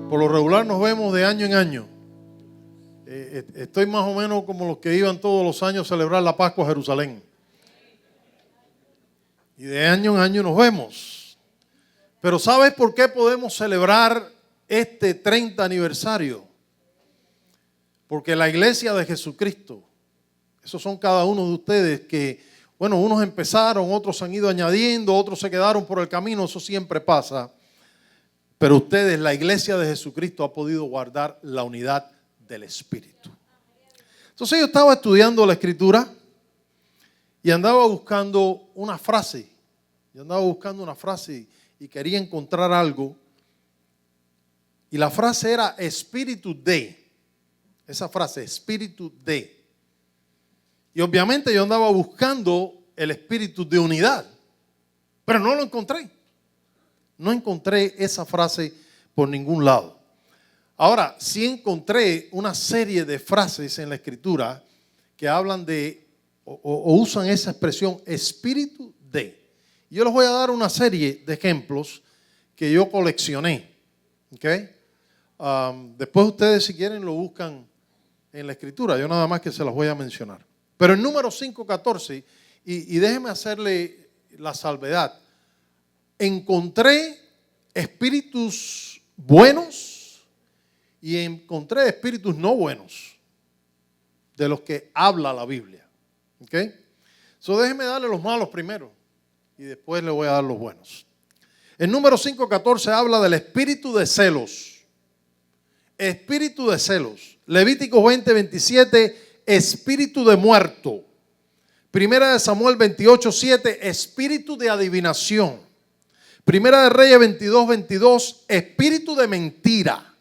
Por lo regular nos vemos de año en año. Estoy más o menos como los que iban todos los años a celebrar la Pascua a Jerusalén. Y de año en año nos vemos. Pero ¿sabes por qué podemos celebrar este 30 aniversario? Porque la iglesia de Jesucristo, esos son cada uno de ustedes que, bueno, unos empezaron, otros han ido añadiendo, otros se quedaron por el camino, eso siempre pasa. Pero ustedes, la iglesia de Jesucristo, ha podido guardar la unidad del Espíritu. Entonces yo estaba estudiando la Escritura y andaba buscando una frase. Y quería encontrar algo. Y la frase era espíritu de. Esa frase, espíritu de. Y obviamente yo andaba buscando el espíritu de unidad. Pero no lo encontré. No encontré esa frase por ningún lado. Ahora, sí encontré una serie de frases en la Escritura que hablan de o usan esa expresión espíritu de. Yo les voy a dar una serie de ejemplos que yo coleccioné. ¿Okay? Después ustedes, si quieren, lo buscan en la Escritura. Yo nada más que se las voy a mencionar. Pero en número 5:14, y déjenme hacerle la salvedad, encontré espíritus buenos y encontré espíritus no buenos de los que habla la Biblia. ¿Ok? So déjenme darle los malos primero y después le voy a dar los buenos. El número 5:14 habla del espíritu de celos. Espíritu de celos. Levíticos 20:27, espíritu de muerto. Primera de Samuel 28:7, espíritu de adivinación. Primera de Reyes 22:22, espíritu de mentira.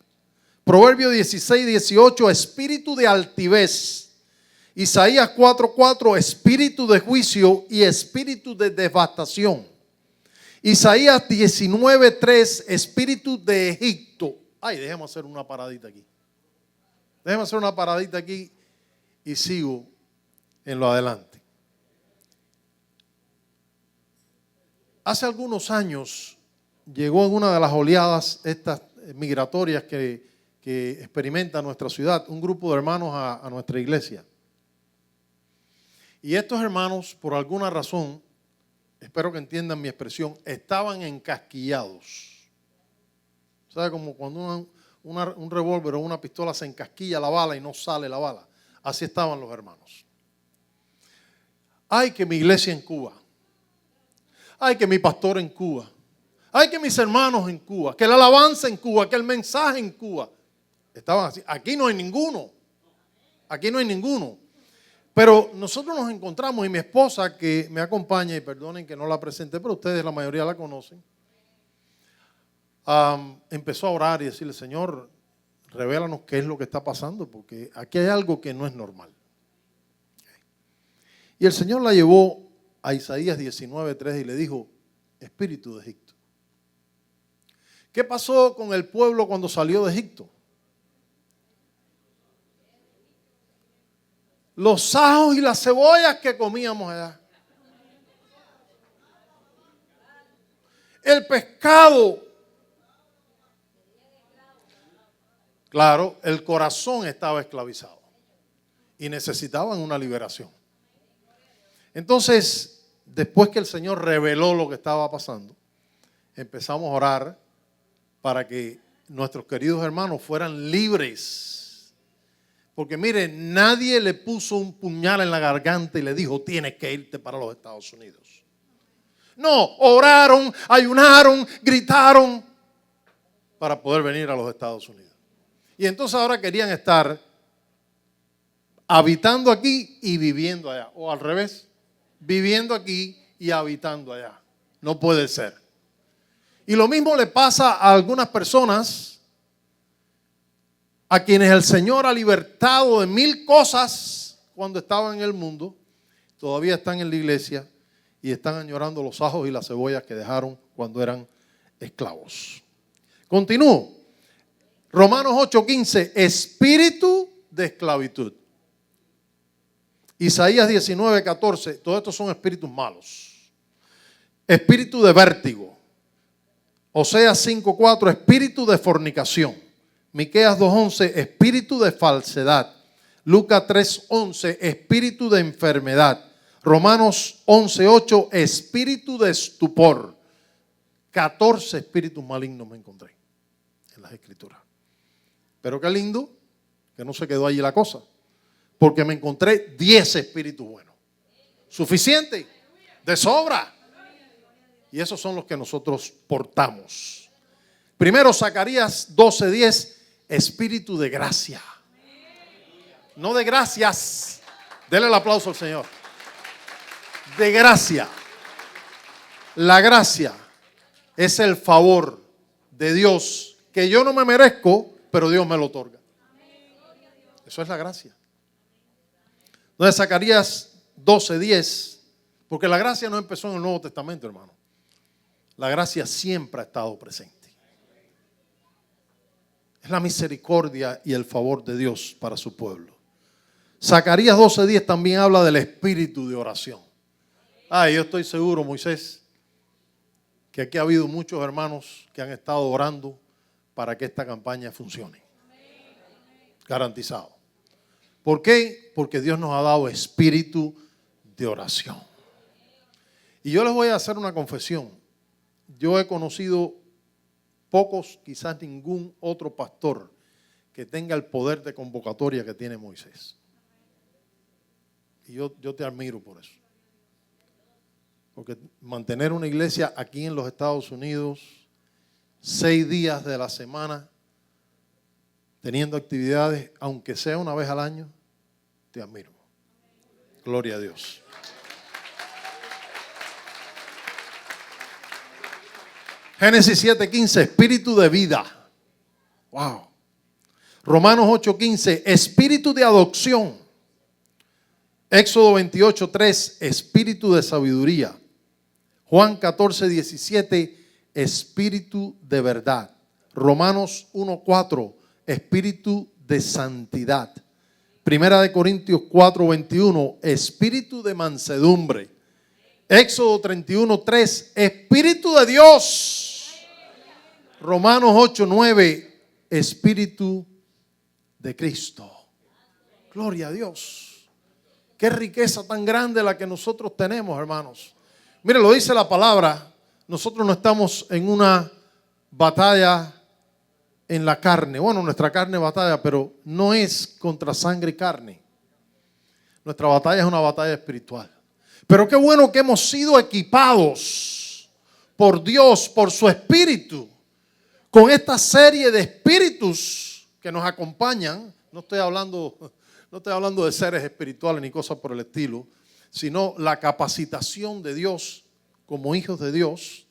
Proverbio 16:18, espíritu de altivez. Isaías 4:4, espíritu de juicio y espíritu de devastación. Isaías 19:3, espíritu de Egipto. Ay, déjame hacer una paradita aquí. Y sigo en lo adelante. Hace algunos años llegó en una de las oleadas estas migratorias que experimenta nuestra ciudad, un grupo de hermanos a nuestra iglesia. Y estos hermanos, por alguna razón, espero que entiendan mi expresión, estaban encasquillados. ¿Sabe? Como cuando un revólver o una pistola se encasquilla la bala y no sale la bala. Así estaban los hermanos. Ay, que mi iglesia en Cuba. Ay, que mi pastor en Cuba. Ay, que mis hermanos en Cuba. Que la alabanza en Cuba. Que el mensaje en Cuba. Estaban así. Aquí no hay ninguno. Pero nosotros nos encontramos y mi esposa que me acompaña, y perdonen que no la presenté, pero ustedes la mayoría la conocen, empezó a orar y decirle, Señor, revélanos qué es lo que está pasando, porque aquí hay algo que no es normal. Y el Señor la llevó a Isaías 19:3 y le dijo, espíritu de Egipto. ¿Qué pasó con el pueblo cuando salió de Egipto? Los ajos y las cebollas que comíamos allá. El pescado. Claro, el corazón estaba esclavizado y necesitaban una liberación. Entonces, después que el Señor reveló lo que estaba pasando, empezamos a orar para que nuestros queridos hermanos fueran libres. Porque mire, nadie le puso un puñal en la garganta y le dijo, tienes que irte para los Estados Unidos. No, oraron, ayunaron, gritaron para poder venir a los Estados Unidos. Y entonces ahora querían estar habitando aquí y viviendo allá. O al revés, viviendo aquí y habitando allá. No puede ser. Y lo mismo le pasa a algunas personas a quienes el Señor ha libertado de 1000 cosas cuando estaban en el mundo, todavía están en la iglesia y están añorando los ajos y las cebollas que dejaron cuando eran esclavos. Continúo. Romanos 8:15, espíritu de esclavitud. Isaías 19:14, todos estos son espíritus malos. Espíritu de vértigo. Oseas 5:4, espíritu de fornicación. Miqueas 2:11, espíritu de falsedad. Lucas 3:11, espíritu de enfermedad. Romanos 11:8, espíritu de estupor. 14 espíritus malignos me encontré en las Escrituras. Pero qué lindo que no se quedó allí la cosa, porque me encontré 10 espíritus buenos. Suficiente, de sobra. Y esos son los que nosotros portamos. Primero, Zacarías 12:10, espíritu de gracia. No de gracias. Denle el aplauso al Señor. De gracia. La gracia es el favor de Dios que yo no me merezco, pero Dios me lo otorga. Eso es la gracia. Entonces, Zacarías 12:10, porque la gracia no empezó en el Nuevo Testamento, hermano. La gracia siempre ha estado presente. Es la misericordia y el favor de Dios para su pueblo. Zacarías 12:10 también habla del espíritu de oración. Yo estoy seguro, Moisés, que aquí ha habido muchos hermanos que han estado orando para que esta campaña funcione. Garantizado. ¿Por qué? Porque Dios nos ha dado espíritu de oración. Y yo les voy a hacer una confesión. Yo he conocido pocos, quizás ningún otro pastor que tenga el poder de convocatoria que tiene Moisés. Y yo te admiro por eso. Porque mantener una iglesia aquí en los Estados Unidos, 6 días de la semana, teniendo actividades, aunque sea una vez al año, te admiro. Gloria a Dios. Génesis 7:15, espíritu de vida. Wow. Romanos 8:15, espíritu de adopción. Éxodo 28:3, espíritu de sabiduría. Juan 14:17, espíritu de verdad. Romanos 1:4, espíritu de santidad. Primera de Corintios 4:21, espíritu de mansedumbre. Éxodo 31:3, espíritu de Dios. Romanos 8:9, espíritu de Cristo. Gloria a Dios. Qué riqueza tan grande la que nosotros tenemos, hermanos. Mire, lo dice la palabra. Nosotros no estamos en una batalla en la carne. Bueno, nuestra carne batalla, pero no es contra sangre y carne. Nuestra batalla es una batalla espiritual. Pero qué bueno que hemos sido equipados por Dios, por su Espíritu, con esta serie de espíritus que nos acompañan. No estoy hablando de seres espirituales ni cosas por el estilo, sino la capacitación de Dios como hijos de Dios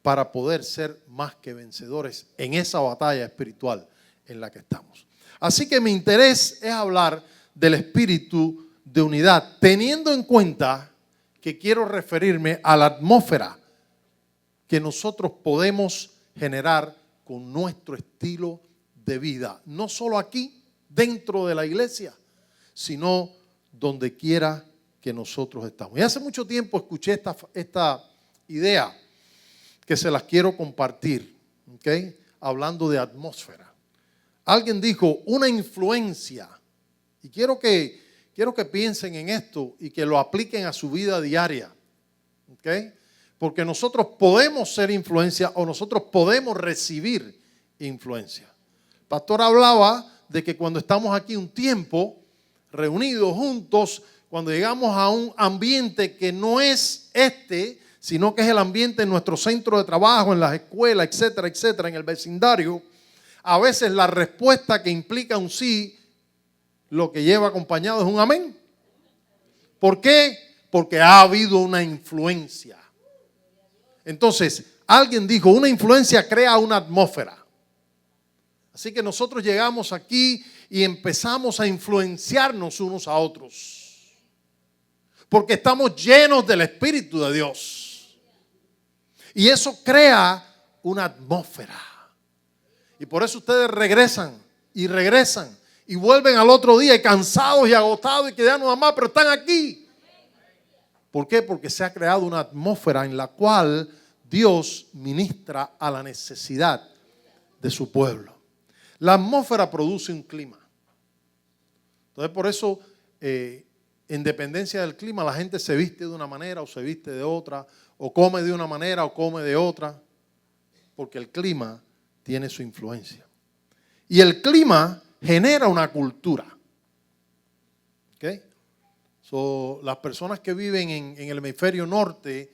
para poder ser más que vencedores en esa batalla espiritual en la que estamos. Así que mi interés es hablar del espíritu de unidad, teniendo en cuenta que quiero referirme a la atmósfera que nosotros podemos generar con nuestro estilo de vida. No solo aquí, dentro de la iglesia, sino donde quiera que nosotros estamos. Y hace mucho tiempo escuché esta idea que se las quiero compartir, ¿okay? Hablando de atmósfera. Alguien dijo una influencia, y quiero que piensen en esto y que lo apliquen a su vida diaria, ¿okay? Porque nosotros podemos ser influencia o nosotros podemos recibir influencia. El pastor hablaba de que cuando estamos aquí un tiempo reunidos juntos, cuando llegamos a un ambiente que no es sino que es el ambiente en nuestro centro de trabajo, en las escuelas, etcétera, etcétera, en el vecindario, a veces la respuesta que implica un sí, lo que lleva acompañado es un amén. ¿Por qué? Porque ha habido una influencia. Entonces, alguien dijo, una influencia crea una atmósfera. Así que nosotros llegamos aquí y empezamos a influenciarnos unos a otros. Porque estamos llenos del Espíritu de Dios. Y eso crea una atmósfera. Y por eso ustedes regresan y regresan y vuelven al otro día y cansados y agotados y que ya no dan más, pero están aquí. ¿Por qué? Porque se ha creado una atmósfera en la cual Dios ministra a la necesidad de su pueblo. La atmósfera produce un clima. Entonces, por eso, en dependencia del clima, la gente se viste de una manera o se viste de otra, o come de una manera o come de otra, porque el clima tiene su influencia. Y el clima genera una cultura. ¿Okay? So, las personas que viven en el hemisferio norte,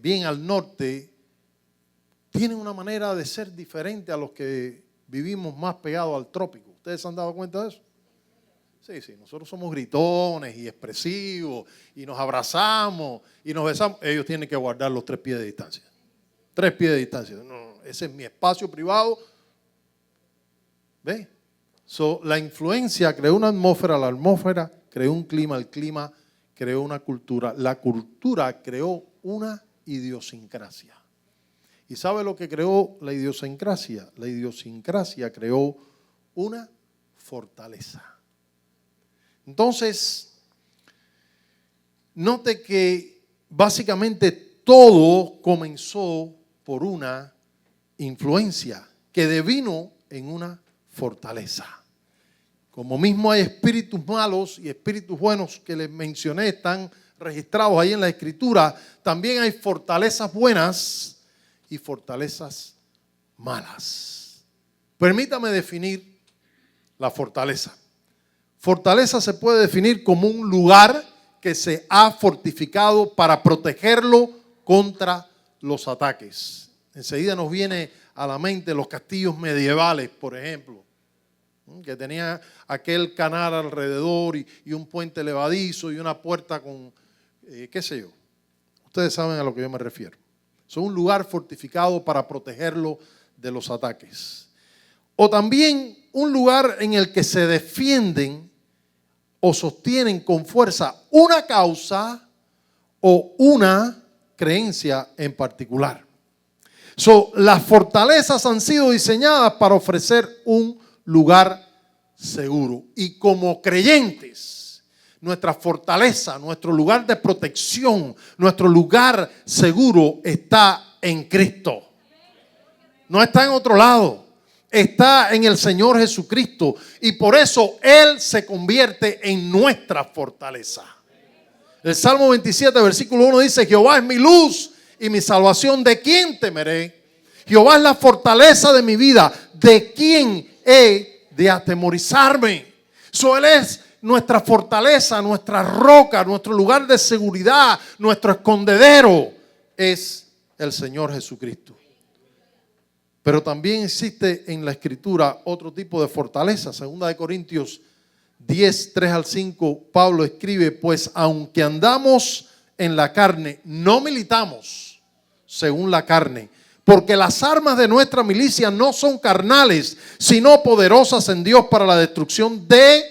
bien al norte, tienen una manera de ser diferente a los que vivimos más pegados al trópico. ¿Ustedes se han dado cuenta de eso? Sí, nosotros somos gritones y expresivos y nos abrazamos y nos besamos. Ellos tienen que guardar los 3 pies de distancia. 3 pies de distancia. No, ese es mi espacio privado. ¿Ve? So, la influencia creó una atmósfera, la atmósfera creó un clima, el clima creó una cultura, la cultura creó una idiosincrasia. ¿Y sabe lo que creó la idiosincrasia? La idiosincrasia creó una fortaleza. Entonces, note que básicamente todo comenzó por una influencia que devino en una fortaleza. Como mismo hay espíritus malos y espíritus buenos que les mencioné, están registrados ahí en la Escritura, también hay fortalezas buenas y fortalezas malas. Permítame definir la fortaleza. Fortaleza se puede definir como un lugar que se ha fortificado para protegerlo contra los ataques. Enseguida nos viene a la mente los castillos medievales, por ejemplo, que tenía aquel canal alrededor y un puente levadizo y una puerta con, qué sé yo. Ustedes saben a lo que yo me refiero. Son un lugar fortificado para protegerlo de los ataques. O también un lugar en el que se defienden o sostienen con fuerza una causa o una creencia en particular. Las fortalezas han sido diseñadas para ofrecer un lugar seguro. Y como creyentes, nuestra fortaleza, nuestro lugar de protección, nuestro lugar seguro está en Cristo. No está en otro lado. Está en el Señor Jesucristo. Y por eso Él se convierte en nuestra fortaleza. El Salmo 27, versículo 1 dice: Jehová es mi luz y mi salvación, ¿de quién temeré? Jehová es la fortaleza de mi vida, ¿de quién he de atemorizarme? Él es nuestra fortaleza, nuestra roca, nuestro lugar de seguridad, nuestro escondedero es el Señor Jesucristo. Pero también existe en la Escritura otro tipo de fortaleza. 2 Corintios 10, 3 al 5, Pablo escribe: pues aunque andamos en la carne, no militamos según la carne, porque las armas de nuestra milicia no son carnales, sino poderosas en Dios para la destrucción de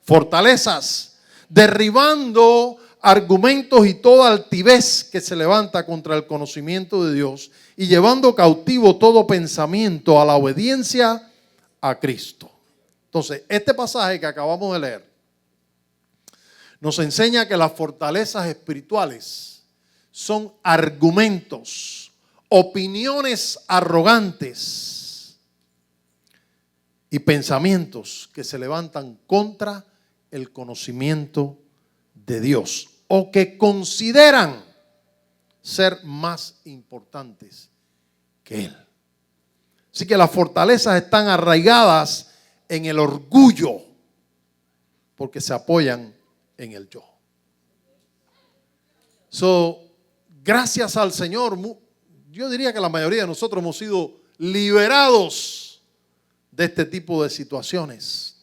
fortalezas, derribando argumentos y toda altivez que se levanta contra el conocimiento de Dios y llevando cautivo todo pensamiento a la obediencia a Cristo. Entonces, este pasaje que acabamos de leer nos enseña que las fortalezas espirituales son argumentos, opiniones arrogantes y pensamientos que se levantan contra el conocimiento de Dios o que consideran ser más importantes que Él. Así que las fortalezas están arraigadas en el orgullo porque se apoyan en el yo. Gracias al Señor, yo diría que la mayoría de nosotros hemos sido liberados de este tipo de situaciones.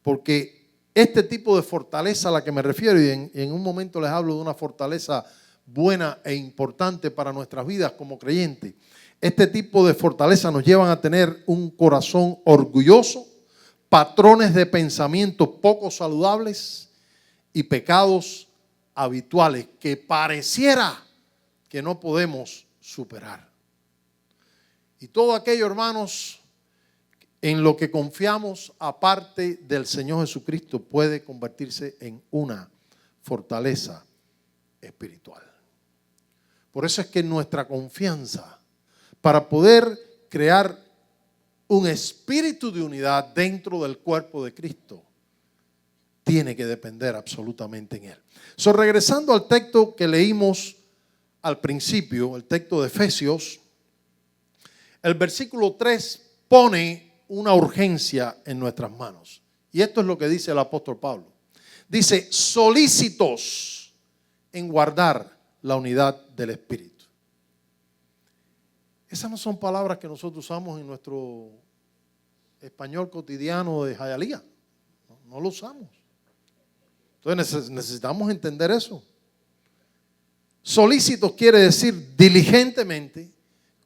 Porque este tipo de fortaleza a la que me refiero, y en un momento les hablo de una fortaleza buena e importante para nuestras vidas como creyentes, este tipo de fortaleza nos llevan a tener un corazón orgulloso, patrones de pensamiento poco saludables y pecados habituales que pareciera que no podemos superar. Y todo aquello, hermanos, en lo que confiamos aparte del Señor Jesucristo puede convertirse en una fortaleza espiritual. Por eso es que nuestra confianza, para poder crear un espíritu de unidad dentro del cuerpo de Cristo, tiene que depender absolutamente en Él. Regresando al texto que leímos al principio, el texto de Efesios, el versículo 3 pone una urgencia en nuestras manos. Y esto es lo que dice el apóstol Pablo. Dice, solícitos en guardar la unidad del Espíritu. Esas no son palabras que nosotros usamos en nuestro español cotidiano de Hialeah. No lo usamos. Entonces necesitamos entender eso. Solícitos quiere decir diligentemente,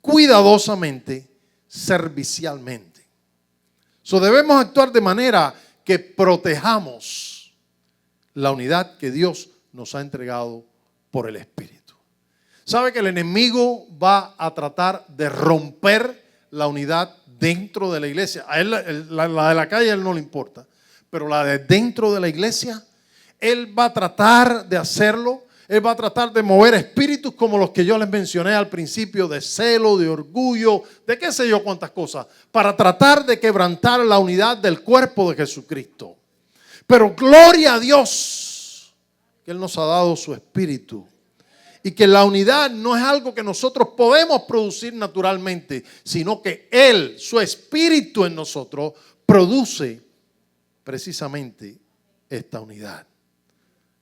cuidadosamente, servicialmente. Debemos actuar de manera que protejamos la unidad que Dios nos ha entregado por el Espíritu. ¿Sabe que el enemigo va a tratar de romper la unidad dentro de la iglesia? A él, la de la calle a él no le importa, pero la de dentro de la iglesia, él va a tratar de hacerlo. Él va a tratar de mover espíritus como los que yo les mencioné al principio, de celo, de orgullo, de qué sé yo cuántas cosas, para tratar de quebrantar la unidad del cuerpo de Jesucristo. Pero gloria a Dios que Él nos ha dado su espíritu y que la unidad no es algo que nosotros podemos producir naturalmente, sino que Él, su espíritu en nosotros, produce precisamente esta unidad.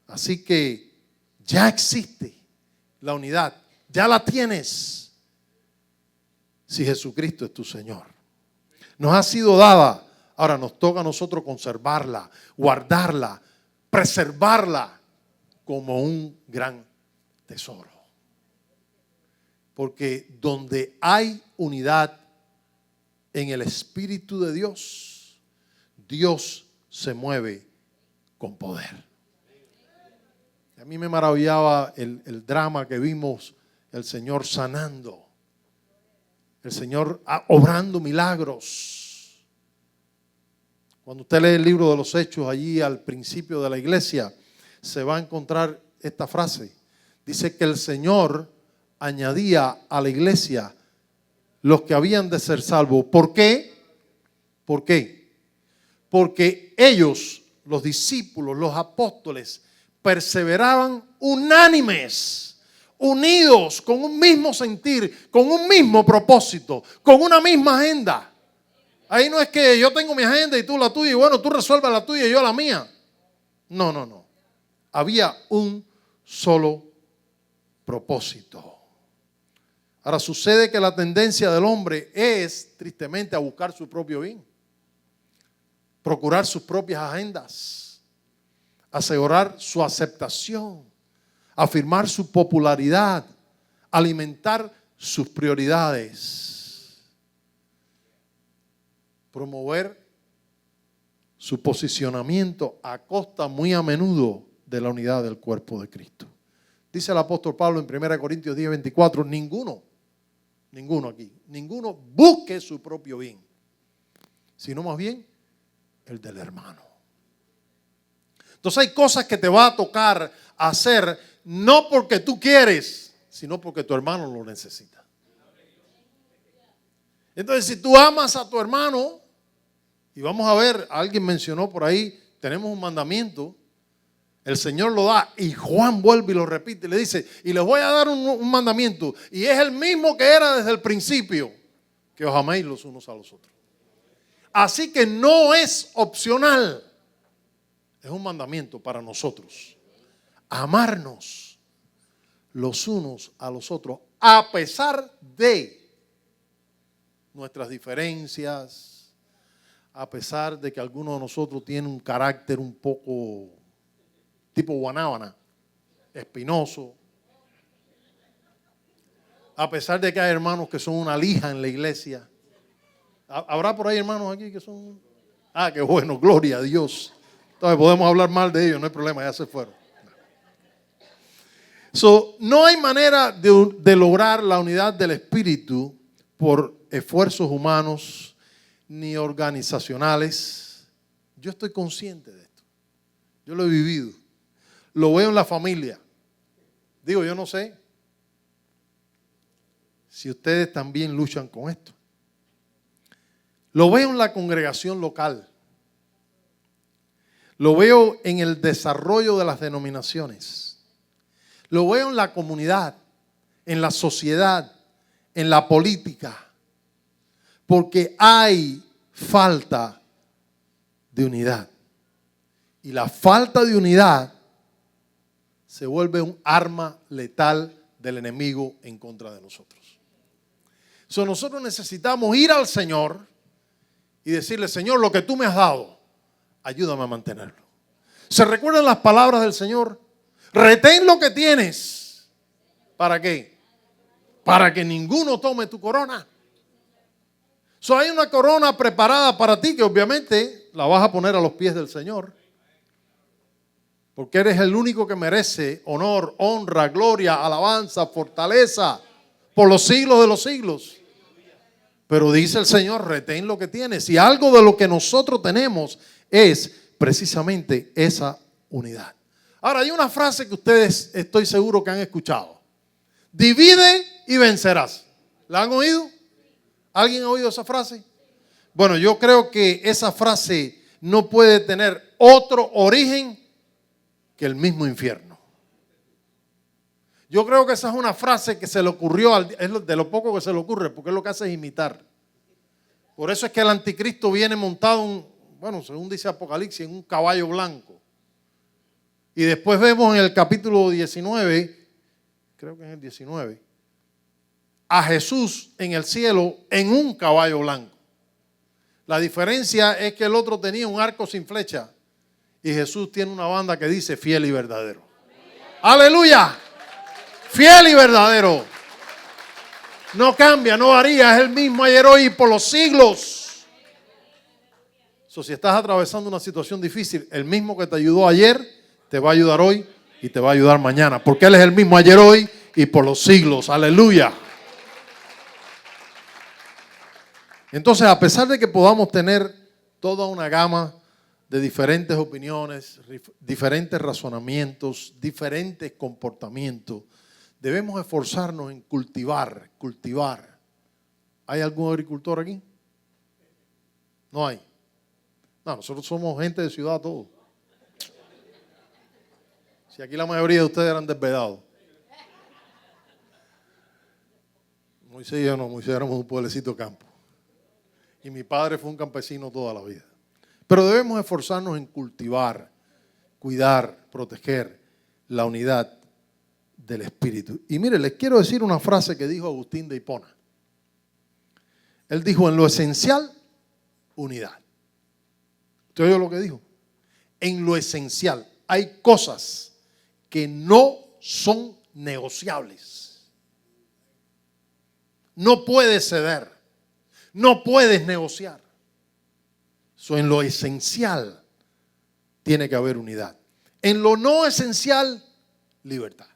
Así que ya existe la unidad, ya la tienes si Jesucristo es tu Señor. Nos ha sido dada, ahora nos toca a nosotros conservarla, guardarla, preservarla como un gran tesoro. Porque donde hay unidad en el Espíritu de Dios, Dios se mueve con poder. A mí me maravillaba el drama que vimos, el Señor sanando, el Señor obrando milagros. Cuando usted lee el libro de los Hechos, allí al principio de la iglesia, se va a encontrar esta frase. Dice que el Señor añadía a la iglesia los que habían de ser salvos. ¿Por qué? ¿Por qué? Porque ellos, los discípulos, los apóstoles, perseveraban unánimes, unidos, con un mismo sentir, con un mismo propósito, con una misma agenda. Ahí no es que yo tengo mi agenda y tú la tuya, y bueno, tú resuelvas la tuya y yo la mía. No. Había un solo propósito. Ahora sucede que la tendencia del hombre es, tristemente, a buscar su propio bien, procurar sus propias agendas, asegurar su aceptación, afirmar su popularidad, alimentar sus prioridades, promover su posicionamiento a costa muy a menudo de la unidad del cuerpo de Cristo. Dice el apóstol Pablo en 1 Corintios 10:24, ninguno busque su propio bien, sino más bien el del hermano. Entonces hay cosas que te va a tocar hacer no porque tú quieres, sino porque tu hermano lo necesita. Entonces si tú amas a tu hermano, y vamos a ver, alguien mencionó por ahí, tenemos un mandamiento, el Señor lo da y Juan vuelve y lo repite y le dice, y les voy a dar un mandamiento, y es el mismo que era desde el principio, que os améis los unos a los otros. Así que no es opcional. Es un mandamiento para nosotros. Amarnos los unos a los otros a pesar de nuestras diferencias, a pesar de que alguno de nosotros tiene un carácter un poco tipo guanábana, espinoso, a pesar de que hay hermanos que son una lija en la iglesia. ¿Habrá por ahí hermanos aquí que son? Ah, qué bueno, gloria a Dios. Entonces podemos hablar mal de ellos, no hay problema, ya se fueron. No hay manera de lograr la unidad del espíritu por esfuerzos humanos ni organizacionales. Yo estoy consciente de esto. Yo lo he vivido. Lo veo en la familia. Digo, yo no sé si ustedes también luchan con esto. Lo veo en la congregación local. Lo veo en el desarrollo de las denominaciones. Lo veo en la comunidad, en la sociedad, en la política. Porque hay falta de unidad. Y la falta de unidad se vuelve un arma letal del enemigo en contra de nosotros. Nosotros necesitamos ir al Señor y decirle: Señor, lo que tú me has dado, ayúdame a mantenerlo. ¿Se recuerdan las palabras del Señor? Retén lo que tienes. ¿Para qué? Para que ninguno tome tu corona. Hay una corona preparada para ti que obviamente la vas a poner a los pies del Señor. Porque eres el único que merece honor, honra, gloria, alabanza, fortaleza por los siglos de los siglos. Pero dice el Señor: retén lo que tienes. Y algo de lo que nosotros tenemos es precisamente esa unidad. Ahora, hay una frase que ustedes estoy seguro que han escuchado: divide y vencerás. ¿La han oído? ¿Alguien ha oído esa frase? Bueno, yo creo que esa frase no puede tener otro origen que el mismo infierno. Yo creo que esa es una frase que se le ocurrió, es de lo poco que se le ocurre, porque es lo que hace es imitar. Por eso es que el anticristo viene montado, según dice Apocalipsis, en un caballo blanco. Y después vemos en el capítulo 19, creo que en el 19, a Jesús en el cielo en un caballo blanco. La diferencia es que el otro tenía un arco sin flecha y Jesús tiene una banda que dice: fiel y verdadero. ¡Aleluya! Fiel y verdadero. No cambia, no varía, es el mismo ayer, hoy y por los siglos. Si estás atravesando una situación difícil, el mismo que te ayudó ayer te va a ayudar hoy y te va a ayudar mañana, porque Él es el mismo ayer, hoy y por los siglos. Aleluya. Entonces, a pesar de que podamos tener toda una gama de diferentes opiniones, diferentes razonamientos, diferentes comportamientos, debemos esforzarnos en cultivar. ¿Hay algún agricultor aquí? No hay. No, nosotros somos gente de ciudad todos. Si aquí la mayoría de ustedes eran desvedados. Moisés y yo no, Moisés éramos un pueblecito de campo. Y mi padre fue un campesino toda la vida. Pero debemos esforzarnos en cultivar, cuidar, proteger la unidad del Espíritu. Y mire, les quiero decir una frase que dijo Agustín de Hipona. Él dijo: en lo esencial, unidad. ¿Usted oyó lo que dijo? En lo esencial. Hay cosas que no son negociables. No puedes ceder. No puedes negociar. En lo esencial tiene que haber unidad. En lo no esencial, libertad.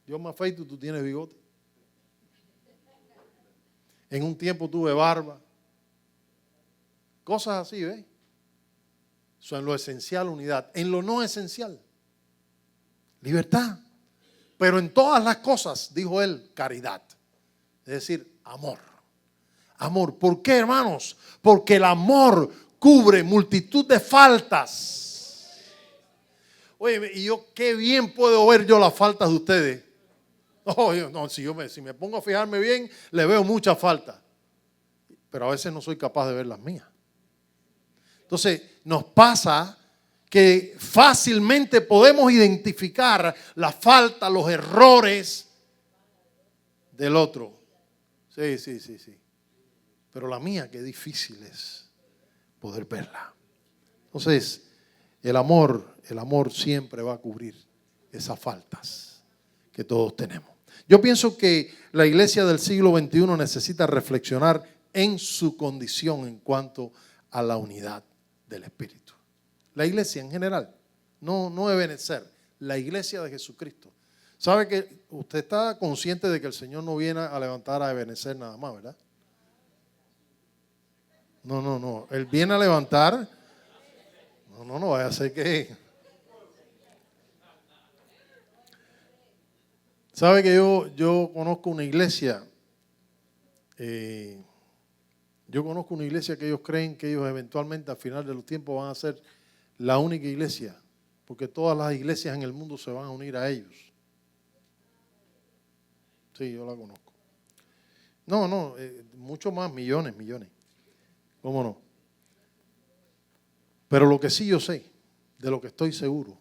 Yo me afeito, tú tienes bigote. En un tiempo tuve barba. Cosas así, ¿ves? En lo esencial, unidad. En lo no esencial, libertad. Pero en todas las cosas, dijo él, caridad. Es decir, amor. Amor. ¿Por qué, hermanos? Porque el amor cubre multitud de faltas. Oye, y yo qué bien puedo ver yo las faltas de ustedes. Oh, no, si me pongo a fijarme bien, le veo muchas faltas. Pero a veces no soy capaz de ver las mías. Entonces, nos pasa que fácilmente podemos identificar la falta, los errores del otro. Sí. Pero la mía, qué difícil es poder verla. Entonces, el amor siempre va a cubrir esas faltas que todos tenemos. Yo pienso que la iglesia del siglo XXI necesita reflexionar en su condición en cuanto a la unidad del Espíritu. La iglesia en general, no Ebenezer, la iglesia de Jesucristo. ¿Sabe que usted está consciente de que el Señor no viene a levantar a Ebenezer nada más, verdad? No. Él viene a levantar. No vaya a ser que. ¿Sabe que yo conozco una iglesia? Yo conozco una iglesia que ellos creen que ellos eventualmente al final de los tiempos van a ser la única iglesia, porque todas las iglesias en el mundo se van a unir a ellos. Sí, yo la conozco. No, mucho más, millones. ¿Cómo no? Pero lo que sí yo sé, de lo que estoy seguro,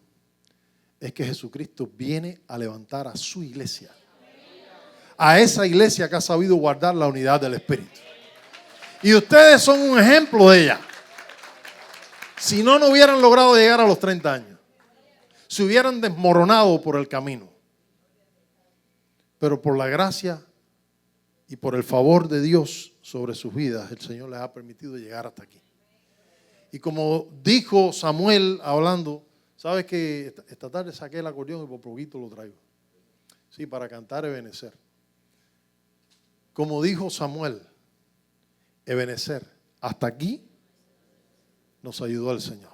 es que Jesucristo viene a levantar a su iglesia. A esa iglesia que ha sabido guardar la unidad del Espíritu. Y ustedes son un ejemplo de ella. Si no, no hubieran logrado llegar a los 30 años. Se hubieran desmoronado por el camino. Pero por la gracia y por el favor de Dios sobre sus vidas, el Señor les ha permitido llegar hasta aquí. Y como dijo Samuel hablando, ¿sabes que esta tarde saqué el acordeón y por poquito lo traigo? Sí, para cantar Ebenezer. Como dijo Samuel, Ebenezer, hasta aquí nos ayudó el Señor.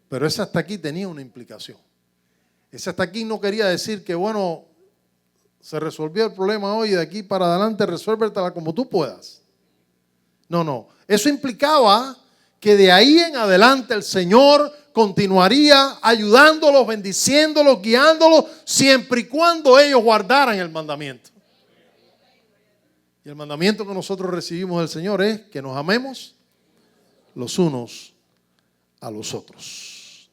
Pero ese hasta aquí tenía una implicación. Ese hasta aquí no quería decir que, bueno, se resolvió el problema hoy y de aquí para adelante resuélvetela como tú puedas. No. Eso implicaba que de ahí en adelante el Señor continuaría ayudándolos, bendiciéndolos, guiándolos, siempre y cuando ellos guardaran el mandamiento. Y el mandamiento que nosotros recibimos del Señor es que nos amemos los unos a los otros.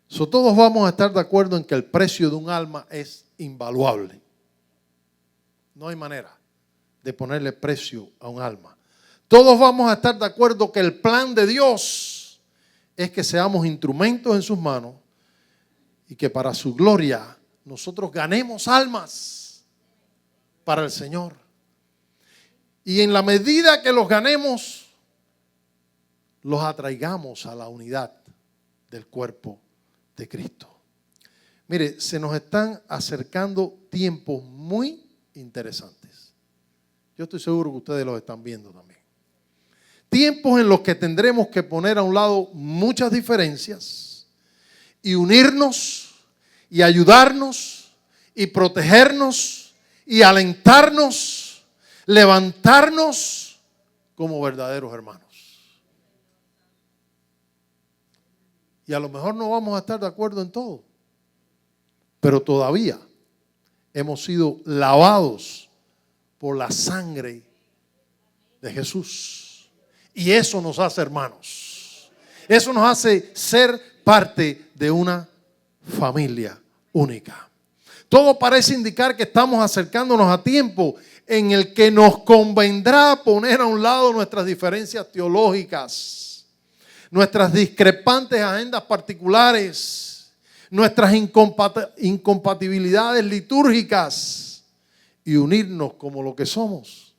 Todos vamos a estar de acuerdo en que el precio de un alma es invaluable. No hay manera de ponerle precio a un alma. Todos vamos a estar de acuerdo que el plan de Dios es que seamos instrumentos en sus manos y que para su gloria nosotros ganemos almas para el Señor. Y en la medida que los ganemos, los atraigamos a la unidad del cuerpo de Cristo. Mire, se nos están acercando tiempos muy interesantes. Yo estoy seguro que ustedes los están viendo también. Tiempos en los que tendremos que poner a un lado muchas diferencias y unirnos y ayudarnos y protegernos y alentarnos, levantarnos como verdaderos hermanos. Y a lo mejor no vamos a estar de acuerdo en todo, pero todavía hemos sido lavados por la sangre de Jesús. Y eso nos hace hermanos. Eso nos hace ser parte de una familia única. Todo parece indicar que estamos acercándonos a tiempo en el que nos convendrá poner a un lado nuestras diferencias teológicas, nuestras discrepantes agendas particulares, nuestras incompatibilidades litúrgicas y unirnos como lo que somos,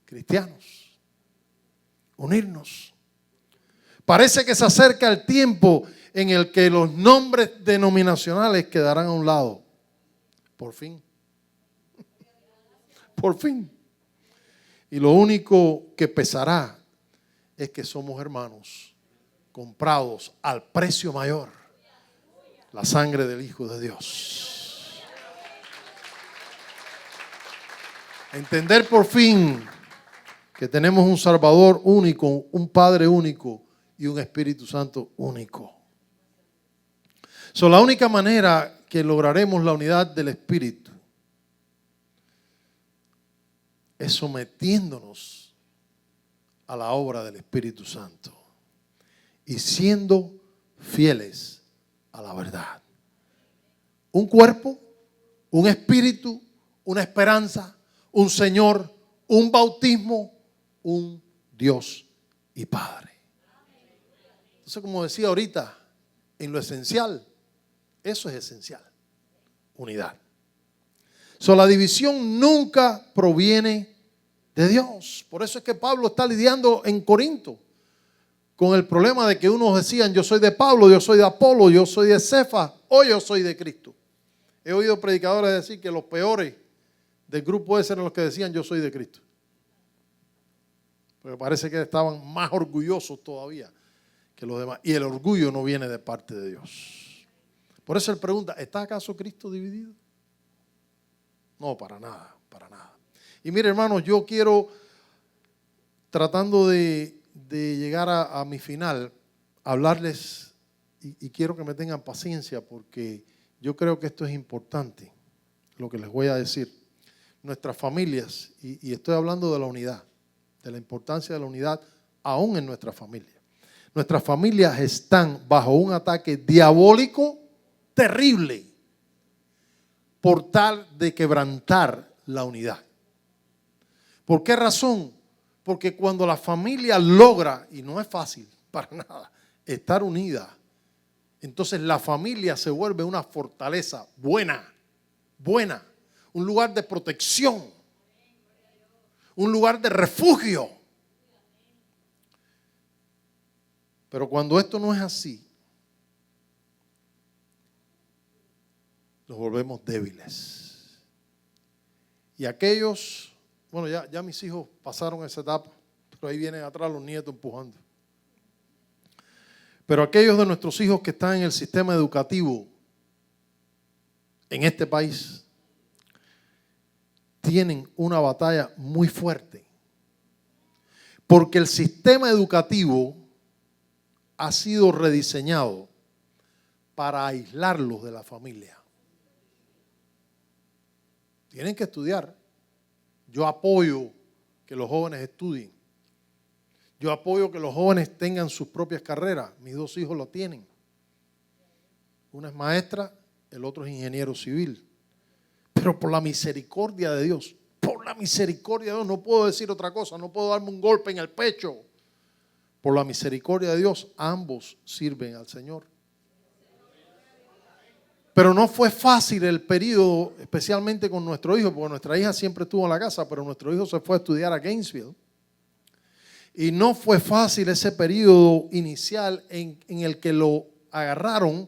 cristianos. Unirnos. Parece que se acerca el tiempo en el que los nombres denominacionales quedarán a un lado. Por fin. Por fin. Y lo único que pesará es que somos hermanos comprados al precio mayor, la sangre del Hijo de Dios. Entender por fin que tenemos un Salvador único, un Padre único y un Espíritu Santo único. La única manera que lograremos la unidad del Espíritu es sometiéndonos a la obra del Espíritu Santo y siendo fieles a la verdad. Un cuerpo, un espíritu, una esperanza, un Señor, un bautismo, un Dios y Padre. Entonces, como decía ahorita, en lo esencial, eso es esencial, unidad. La división nunca proviene de Dios. Por eso es que Pablo está lidiando en Corinto con el problema de que unos decían yo soy de Pablo, yo soy de Apolo, yo soy de Cefas o yo soy de Cristo. He oído predicadores decir que los peores del grupo ese eran los que decían yo soy de Cristo. Porque parece que estaban más orgullosos todavía que los demás. Y el orgullo no viene de parte de Dios. Por eso él pregunta, ¿está acaso Cristo dividido? No, para nada, para nada. Y mire, hermanos, yo quiero, tratando de llegar a mi final, hablarles, y quiero que me tengan paciencia porque yo creo que esto es importante, lo que les voy a decir. Nuestras familias, y estoy hablando de la unidad, de la importancia de la unidad aún en nuestra familia. Nuestras familias están bajo un ataque diabólico terrible por tal de quebrantar la unidad. ¿Por qué razón? Porque cuando la familia logra, y no es fácil para nada, estar unida, entonces la familia se vuelve una fortaleza buena, un lugar de protección, un lugar de refugio. Pero cuando esto no es así, nos volvemos débiles. Y aquellos, bueno, ya mis hijos pasaron esa etapa, pero ahí vienen atrás los nietos empujando. Pero aquellos de nuestros hijos que están en el sistema educativo en este país tienen una batalla muy fuerte. Porque el sistema educativo ha sido rediseñado para aislarlos de la familia. Tienen que estudiar. Yo apoyo que los jóvenes estudien. Yo apoyo que los jóvenes tengan sus propias carreras. Mis dos hijos lo tienen. Una es maestra, el otro es ingeniero civil. Pero por la misericordia de Dios, no puedo decir otra cosa, no puedo darme un golpe en el pecho. Por la misericordia de Dios, ambos sirven al Señor. Pero no fue fácil el periodo, especialmente con nuestro hijo, porque nuestra hija siempre estuvo en la casa, pero nuestro hijo se fue a estudiar a Gainesville. Y no fue fácil ese periodo inicial en el que lo agarraron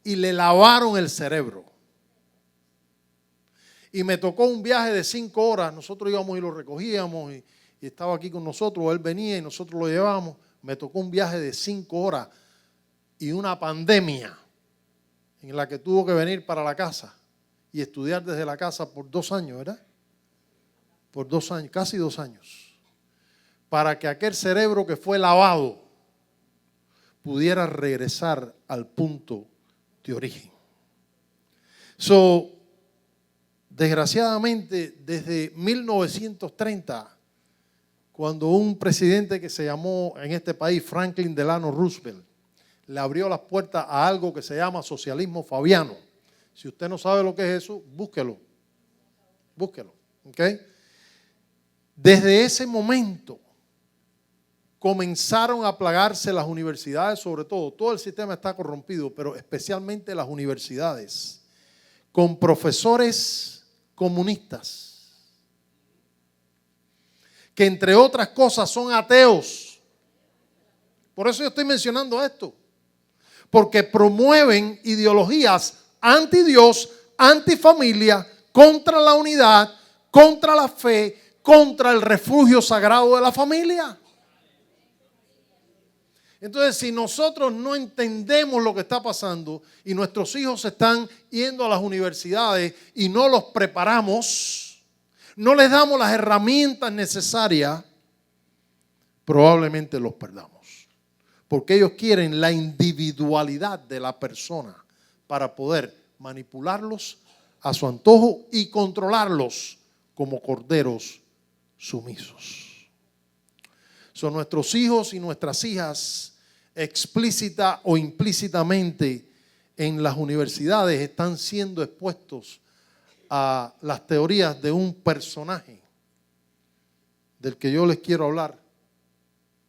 y le lavaron el cerebro. Y me tocó un viaje de 5 horas. Nosotros íbamos y lo recogíamos y estaba aquí con nosotros. Él venía y nosotros lo llevábamos. Me tocó un viaje de 5 horas y una pandemia en la que tuvo que venir para la casa y estudiar desde la casa por 2 años, ¿verdad? Por 2 años, casi 2 años. Para que aquel cerebro que fue lavado pudiera regresar al punto de origen. Desgraciadamente, desde 1930, cuando un presidente que se llamó en este país Franklin Delano Roosevelt le abrió las puertas a algo que se llama socialismo fabiano. Si usted no sabe lo que es eso, búsquelo. ¿Okay? Desde ese momento comenzaron a plagarse las universidades, sobre todo el sistema está corrompido, pero especialmente las universidades, con profesores comunistas, que entre otras cosas son ateos. Por eso yo estoy mencionando esto, porque promueven ideologías anti Dios, anti familia, contra la unidad, contra la fe, contra el refugio sagrado de la familia. Entonces, si nosotros no entendemos lo que está pasando y nuestros hijos están yendo a las universidades y no los preparamos, no les damos las herramientas necesarias, probablemente los perdamos. Porque ellos quieren la individualidad de la persona para poder manipularlos a su antojo y controlarlos como corderos sumisos. Son nuestros hijos y nuestras hijas, explícita o implícitamente en las universidades, están siendo expuestos a las teorías de un personaje del que yo les quiero hablar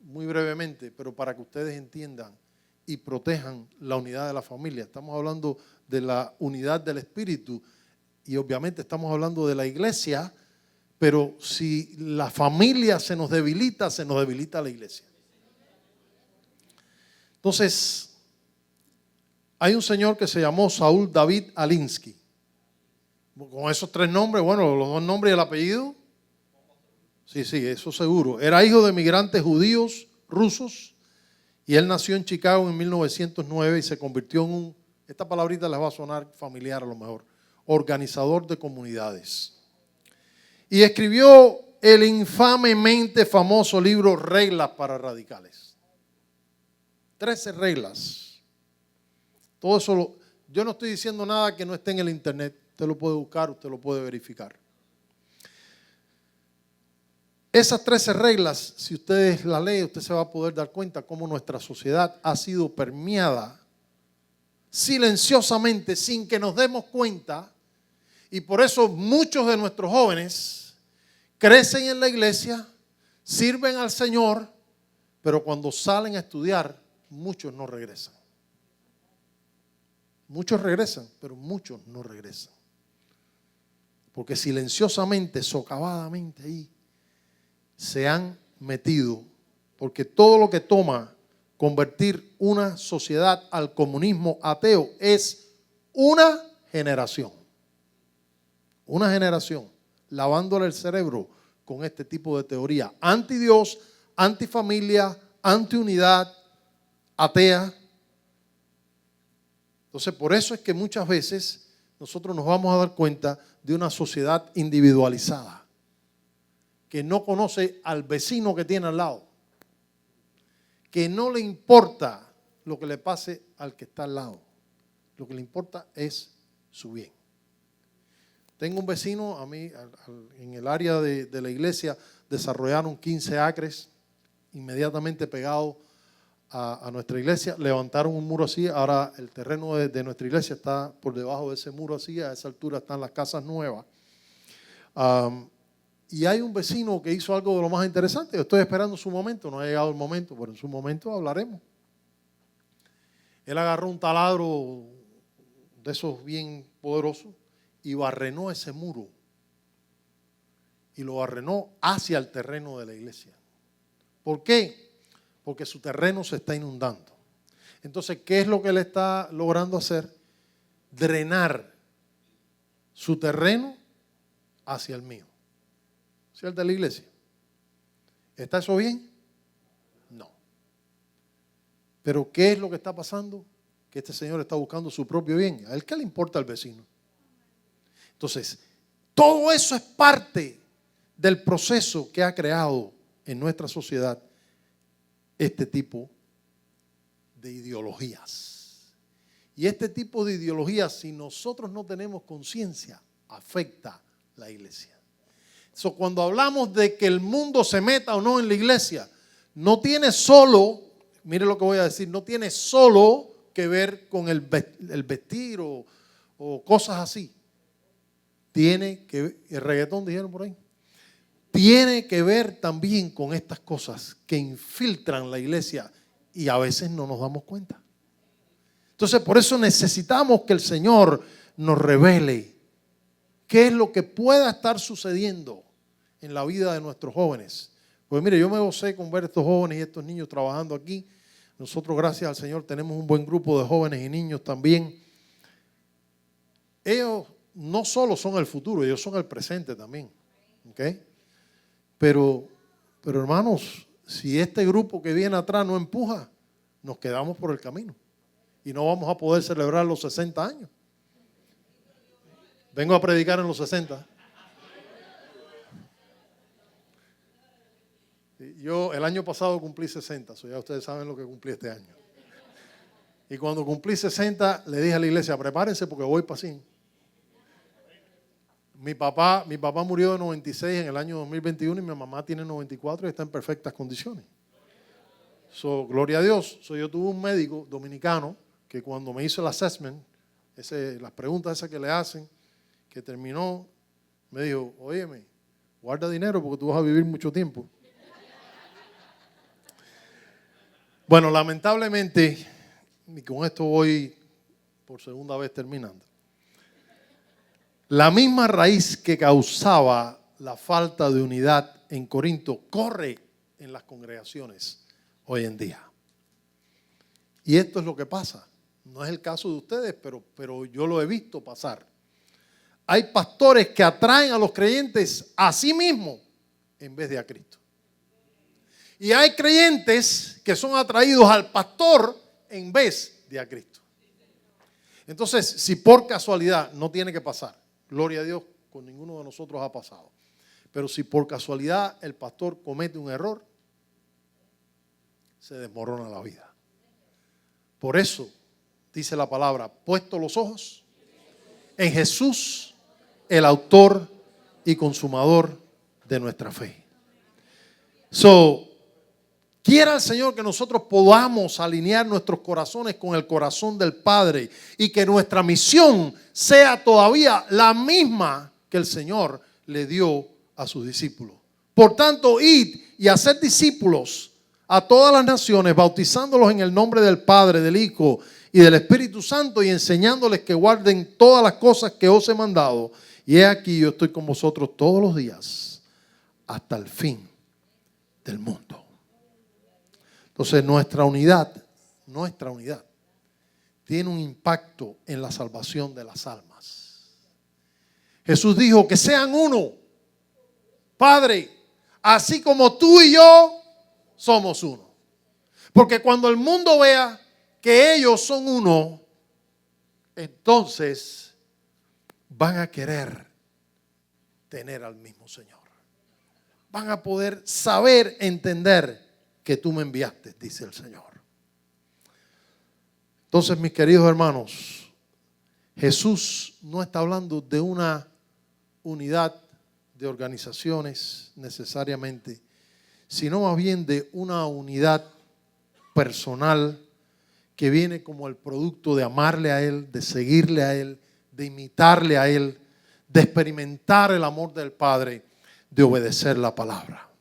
muy brevemente, pero para que ustedes entiendan y protejan la unidad de la familia. Estamos hablando de la unidad del espíritu y obviamente estamos hablando de la iglesia, pero si la familia se nos debilita la iglesia. Entonces, hay un señor que se llamó Saúl David Alinsky. Con esos 3 nombres, bueno, los 2 nombres y el apellido. Sí, eso seguro. Era hijo de migrantes judíos rusos y él nació en Chicago en 1909 y se convirtió en un Esta palabrita les va a sonar familiar a lo mejor. Organizador de comunidades. Y escribió el infamemente famoso libro Reglas para Radicales. 13 reglas. Todo eso, yo no estoy diciendo nada que no esté en el internet. Usted lo puede buscar, usted lo puede verificar. Esas 13 reglas, si ustedes las leen, usted se va a poder dar cuenta cómo nuestra sociedad ha sido permeada silenciosamente, sin que nos demos cuenta. Y por eso muchos de nuestros jóvenes crecen en la iglesia, sirven al Señor, pero cuando salen a estudiar, muchos no regresan. Muchos regresan, pero muchos no regresan. Porque silenciosamente, socavadamente ahí, se han metido, porque todo lo que toma convertir una sociedad al comunismo ateo es una generación. Una generación lavándole el cerebro con este tipo de teoría anti Dios, anti familia, anti unidad, atea. Entonces, por eso es que muchas veces nosotros nos vamos a dar cuenta de una sociedad individualizada, que no conoce al vecino que tiene al lado, que no le importa lo que le pase al que está al lado. Lo que le importa es su bien. Tengo un vecino, a mí, en el área de la iglesia, desarrollaron 15 acres inmediatamente pegado a nuestra iglesia. Levantaron un muro así, ahora el terreno de nuestra iglesia está por debajo de ese muro así, a esa altura están las casas nuevas. Y hay un vecino que hizo algo de lo más interesante. Yo estoy esperando su momento, no ha llegado el momento, pero en su momento hablaremos. Él agarró un taladro de esos bien poderosos y barrenó ese muro. Y lo barrenó hacia el terreno de la iglesia. ¿Por qué? Porque su terreno se está inundando. Entonces, ¿qué es lo que él está logrando hacer? Drenar su terreno hacia el mío. ¿Sí, el de la iglesia? ¿Está eso bien? No. Pero ¿qué es lo que está pasando? Que este señor está buscando su propio bien. ¿A él qué le importa al vecino? Entonces, todo eso es parte del proceso que ha creado en nuestra sociedad este tipo de ideologías. Y este tipo de ideologías, si nosotros no tenemos conciencia, afecta a la iglesia. Cuando hablamos de que el mundo se meta o no en la iglesia, no tiene solo, mire lo que voy a decir, no tiene solo que ver con el vestir o cosas así. Tiene que ver, el reggaetón dijeron por ahí, tiene que ver también con estas cosas que infiltran la iglesia y a veces no nos damos cuenta. Entonces, por eso necesitamos que el Señor nos revele qué es lo que pueda estar sucediendo en la vida de nuestros jóvenes. Pues mire, yo me gocé con ver estos jóvenes y estos niños trabajando aquí. Nosotros, gracias al Señor, tenemos un buen grupo de jóvenes y niños también. Ellos no solo son el futuro, ellos son el presente también. ¿Okay? Pero hermanos, si este grupo que viene atrás no empuja, nos quedamos por el camino y no vamos a poder celebrar los 60 años. Vengo a predicar en los 60. Yo el año pasado cumplí 60, ya ustedes saben lo que cumplí este año. Y cuando cumplí 60, le dije a la iglesia, prepárense porque voy para 100. Mi papá murió de 96 en el año 2021 y mi mamá tiene 94 y está en perfectas condiciones. Gloria a Dios. Yo tuve un médico dominicano que cuando me hizo el assessment, las preguntas esas que le hacen, que terminó, me dijo, óyeme, guarda dinero porque tú vas a vivir mucho tiempo. Bueno, lamentablemente, y con esto voy por segunda vez terminando, la misma raíz que causaba la falta de unidad en Corinto corre en las congregaciones hoy en día. Y esto es lo que pasa. No es el caso de ustedes, pero yo lo he visto pasar. Hay pastores que atraen a los creyentes a sí mismos en vez de a Cristo. Y hay creyentes que son atraídos al pastor en vez de a Cristo. Entonces, si por casualidad, no tiene que pasar, gloria a Dios, con ninguno de nosotros ha pasado, pero si por casualidad el pastor comete un error, se desmorona la vida. Por eso dice la palabra, puesto los ojos en Jesús, el autor y consumador de nuestra fe. Quiera el Señor que nosotros podamos alinear nuestros corazones con el corazón del Padre y que nuestra misión sea todavía la misma que el Señor le dio a sus discípulos. Por tanto, id y haced discípulos a todas las naciones, bautizándolos en el nombre del Padre, del Hijo y del Espíritu Santo y enseñándoles que guarden todas las cosas que os he mandado. Y he aquí, yo estoy con vosotros todos los días hasta el fin del mundo. Entonces nuestra unidad tiene un impacto en la salvación de las almas. Jesús dijo que sean uno, Padre, así como tú y yo somos uno. Porque cuando el mundo vea que ellos son uno, entonces van a querer tener al mismo Señor. Van a poder saber, entender que tú me enviaste, dice el Señor. Entonces, mis queridos hermanos, Jesús no está hablando de una unidad de organizaciones necesariamente, sino más bien de una unidad personal que viene como el producto de amarle a Él, de seguirle a Él, de imitarle a Él, de experimentar el amor del Padre, de obedecer la palabra.